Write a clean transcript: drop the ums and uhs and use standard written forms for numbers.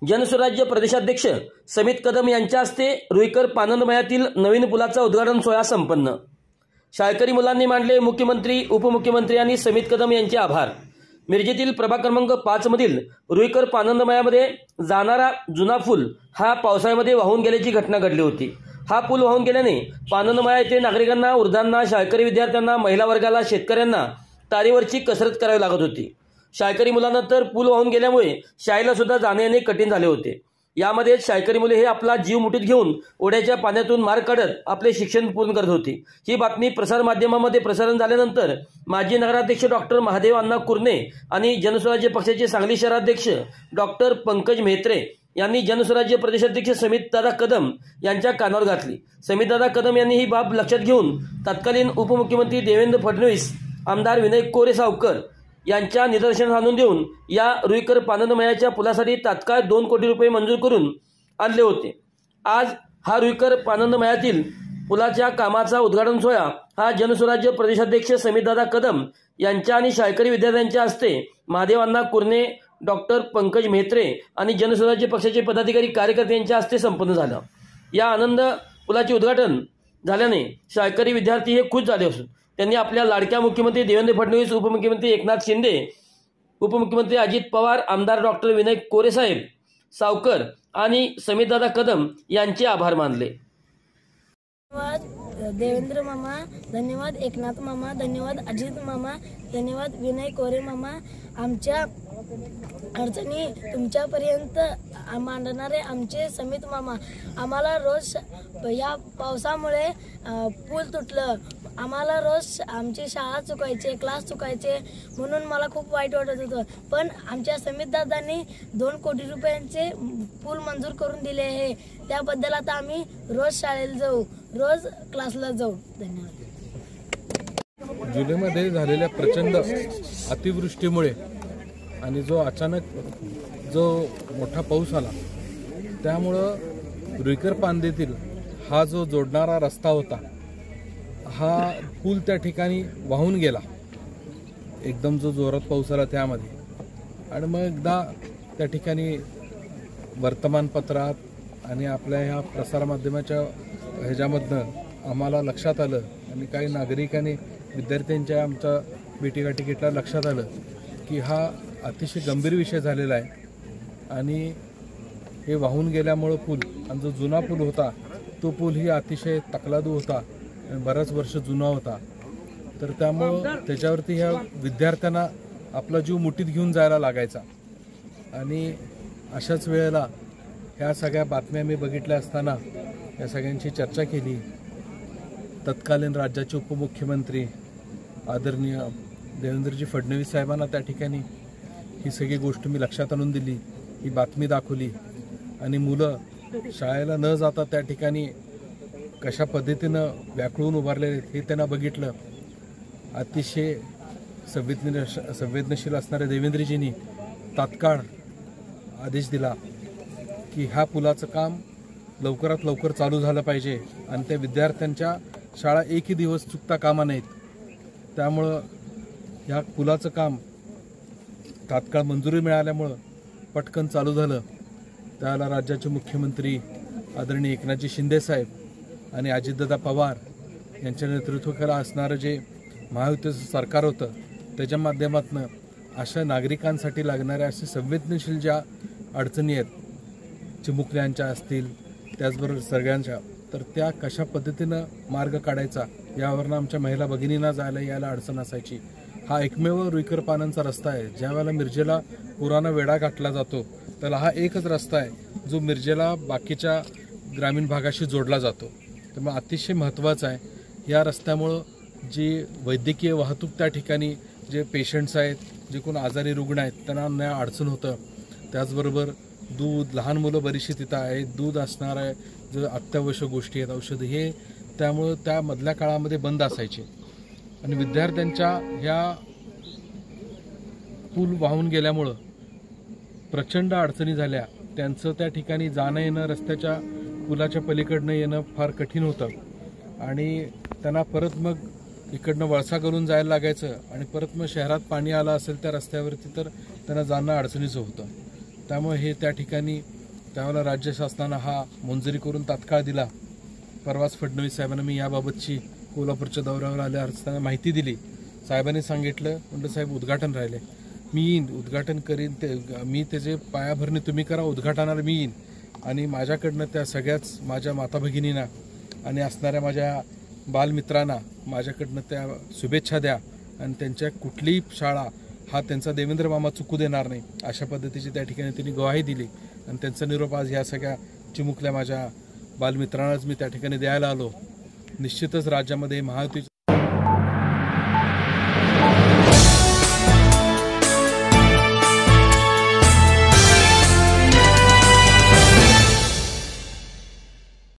जनस्वराज्य प्रदेशाध्यक्ष समित कदम यांच्या हस्ते रुईकर पानंदमळ्यातील नवीन पुलाचा उद्घाटन सोहळा संपन्न। शाळकरी मुलांनी मानले मुख्यमंत्री, उपमुख्यमंत्री आणि समित कदम यांचे आभार। मिरजेतील प्रभाग क्रमांक 5 मधील रुईकर पानंदमळ्यामध्ये जाणारा जुना पूल हा पावसाळ्यामध्ये वाहून गेल्याची घटना घडली होती। हा पूल वाहून गेल्याने पानंदमळ्या येथे नागरिकांना, वृद्धांना, शाळकरी विद्यार्थ्यांना, महिला वर्गाला, शेतकऱ्यांना तारेवरची कसरत करावी लागत होती। शाळकरी मुलांना तर पूल वाहून गेल्यामुळे शाळेला सुद्धा जाणे येणे कठीण झाले होते। यामध्ये शाळकरी मुले हे आपला जीव मुठीत घेऊन ओढ्याच्या पाण्यातून मार्ग काढत आपले शिक्षण पूर्ण करत होती। ही बातमी प्रसार माध्यमांमध्ये प्रसारण झाल्यानंतर माजी नगराध्यक्ष डॉक्टर महादेव अण्णा कुरणे आणि जनस्वराज्य पक्षाचे सांगली शहराध्यक्ष डॉक्टर पंकज म्हेत्रे यांनी जनस्वराज्य प्रदेशाध्यक्ष समितदादा कदम यांच्या कानावर घातली। समितदादा कदम यांनी ही बाब लक्षात घेऊन तत्कालीन उपमुख्यमंत्री देवेंद्र फडणवीस, आमदार विनय कोरे सावकर यांच्या निदर्शनास आणून देऊन या रुईकर पानंदमळ्याच्या पुलासाठी तात्काळ 2 कोटी रुपये मंजूर करून आणले होते। आज हा रुईकर पानंदमळ्यातील पुलाच्या कामाचा उद्घाटन सोहळा हा जनस्वराज्य प्रदेशाध्यक्ष समितदादा कदम यांच्या आणि शाळकरी विद्यार्थ्यांच्या हस्ते महादेव अण्णा कुरणे, डॉक्टर पंकज म्हेत्रे आणि जनस्वराज्य पक्षाचे पदाधिकारी, कार्यकर्ते यांच्या हस्ते संपन्न झाला। या आनंद पुलाचे उद्घाटन झाल्याने शाळकरी विद्यार्थी हे खुश झाले असून त्यांनी आपल्या लाडक्या मुख्यमंत्री देवेंद्र फडणवीस, उपमुख्यमंत्री एकनाथ शिंदे, उपमुख्यमंत्री अजित पवार, आमदार डॉक्टर विनय कोरे साहेब सावकर आणि समितदादा कदम यांचे आभार मानले। धन्यवाद देवेंद्र मामा, धन्यवाद एकनाथ मामा, धन्यवाद अजित मामा, धन्यवाद विनय कोरे मामा। आमच्या अडचणी तुमच्यापर्यंत मांडणारे आमचे समित मामा। आम्हाला रोज या पावसामुळे पूल तुटलं, आम्हाला रोज आमची शाळा चुकायचे, क्लास चुकायचे, म्हणून मला खूप वाईट वाटत होतं। पण आमच्या समितदादांनी 2 कोटी रुपयांचे पूल मंजूर करून दिले आहे। त्याबद्दल आता आम्ही रोज शाळेला जाऊ, रोज क्लासला जाऊ। धन्यवाद। जुलैमध्ये झालेल्या प्रचंड अतिवृष्टीमुळे आणि जो अचानक मोठा पाऊस आला त्यामुळं रुईकर पानदेतील हा जो जोडणारा रस्ता होता हा पूल त्या ठिकाणी वाहून गेला। एकदम जो जोरात पाऊस आला त्यामध्ये, आणि मग एकदा त्या ठिकाणी वर्तमानपत्रात आणि आपल्या ह्या प्रसारमाध्यमाच्या ह्याच्यामधनं आम्हाला लक्षात आलं आणि काही नागरिकांनी, विद्यार्थ्यांच्या आमच्या भेटीगाठी घेतल्या, लक्षात आलं की हा अतिशय गंभीर विषय झालेला आहे आणि हे वाहून गेल्यामुळं पूल, आणि जो जुना पूल होता तो पूल ही अतिशय तकलादू होता, बराच वर्ष जुना होता। तर त्यामुळं त्याच्यावरती ह्या विद्यार्थ्यांना आपला जीव मुठीत घेऊन जायला लागायचा। आणि अशाच वेळेला ह्या सगळ्या बातम्या मी बघितल्या असताना या सगळ्यांची चर्चा केली। तत्कालीन राज्याचे उपमुख्यमंत्री आदरणीय देवेंद्रजी फडणवीस साहेबांना त्या ठिकाणी ही सगळी गोष्ट मी लक्षात आणून दिली, ही बातमी दाखवली आणि मुलं शाळेला न जाता त्या ठिकाणी कशा पद्धतीनं व्याकुळून उभारले हे त्यांना बघितलं। अतिशय संवेदनशील असणाऱ्या देवेंद्रजींनी तात्काळ आदेश दिला की ह्या पुलाचं काम लवकरात लवकर चालू झालं पाहिजे आणि त्या विद्यार्थ्यांच्या शाळा एकही दिवस चुकता कामा नाहीत। त्यामुळं ह्या पुलाचं काम तात्काळ मंजुरी मिळाल्यामुळं पटकन चालू झालं। त्याला राज्याचे मुख्यमंत्री आदरणीय एकनाथजी शिंदे साहेब आणि अजितदादा पवार यांच्या नेतृत्वाखाली असणारं जे महायुतीचं सरकार होतं त्याच्या माध्यमातून अशा नागरिकांसाठी लागणाऱ्या असे संवेदनशील ज्या अडचणी आहेत, चिमुकल्यांच्या असतील, त्याचबरोबर सगळ्यांच्या, तर त्या कशा पद्धतीनं मार्ग काढायचा यावरनं आमच्या महिला भगिनींना जायला यायला अडचण असायची। हा एकमेव रुईकर पानंदचा रस्ता आहे। ज्या वेळेला मिरजेला पुराना वेढा गाठला जातो त्याला हा एकच रस्ता आहे जो मिरजेला बाकीच्या ग्रामीण भागाशी जोडला जातो। त्यामुळे अतिशय महत्त्वाचं आहे। या रस्त्यामुळं जी वैद्यकीय वाहतूक त्या ठिकाणी, जे पेशंट्स आहेत, जे कोण आजारी रुग्ण आहेत त्यांना न्याय अडचण होतं। त्याचबरोबर दूध, लहान मुलं बरीचशी तिथं आहेत, दूध असणार आहे, जे अत्यावश्यक गोष्टी आहेत, औषधं, हे त्यामुळं त्या मधल्या काळामध्ये बंद असायचे। आणि विद्यार्थ्यांच्या ह्या पूल वाहून गेल्यामुळं प्रचंड अडचणी झाल्या। त्यांचं त्या ठिकाणी जाणं येणं, रस्त्याच्या पुलाच्या पलीकडनं येणं फार कठीण होतं आणि त्यांना परत मग इकडनं वळसा करून जायला लागायचं आणि परत मग शहरात पाणी आलं असेल त्या रस्त्यावरती तर त्यांना जाणं अडचणीचं होतं। त्यामुळे हे त्या ठिकाणी त्यावेळेला राज्य शासनानं हा मंजुरी करून तात्काळ दिला. परवाच फडणवीस साहेबांना मी याबाबतची कोल्हापूरच्या दौऱ्यावर आल्या असताना माहिती दिली. साहेबांनी सांगितलं, म्हणलं साहेब उद्घाटन राहिले, मी येईन, उद्घाटन करीन, मी त्याचे पायाभरणी तुम्ही करा, उद्घाटनाला मी येईन आणि माझ्याकडनं त्या सगळ्याच माझ्या माता भगिनींना आणि असणाऱ्या माझ्या बालमित्रांना माझ्याकडनं त्या शुभेच्छा द्या आणि त्यांच्या कुठलीही शाळा हा त्यांचा देवेंद्र मामा चुकू देणार नाही, अशा पद्धतीची त्या ठिकाणी त्यांनी ग्वाही दिली. आणि त्यांचा निरोप आज ह्या सगळ्या चिमुकल्या माझ्या बालमित्रांनाच मी त्या ठिकाणी द्यायला आलो. निश्चितच राज्यामध्ये महायुती